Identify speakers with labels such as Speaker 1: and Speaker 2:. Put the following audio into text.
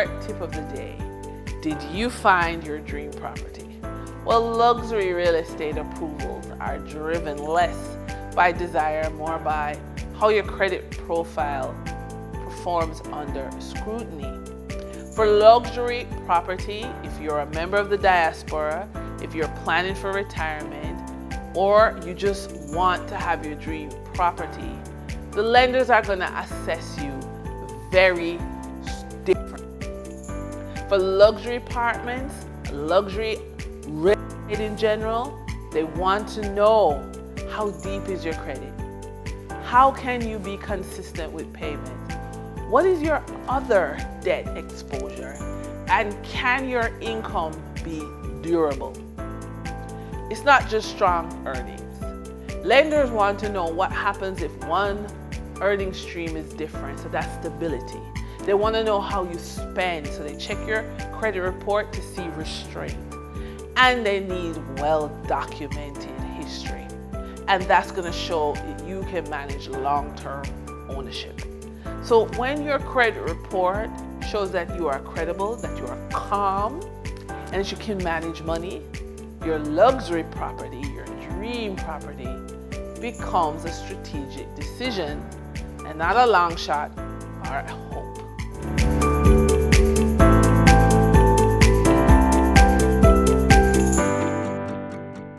Speaker 1: short tip of the day. Did you find your dream property? Well, luxury real estate approvals are driven less by desire, more by how your credit profile performs under scrutiny. For luxury property, if you're a member of the diaspora, if you're planning for retirement, or you just want to have your dream property, the lenders are going to assess you very different. For luxury apartments, luxury real estate in general, they want to know how deep is your credit. How can you be consistent with payments? What is your other debt exposure? And can your income be durable? It's not just strong earnings. Lenders want to know what happens if one earning stream is different, so that's stability. They want to know how you spend, so they check your credit report to see restraint. And they need well-documented history. And that's going to show that you can manage long-term ownership. So when your credit report shows that you are credible, that you are calm, and that you can manage money, your luxury property, your dream property, becomes a strategic decision and not a long shot or a hope.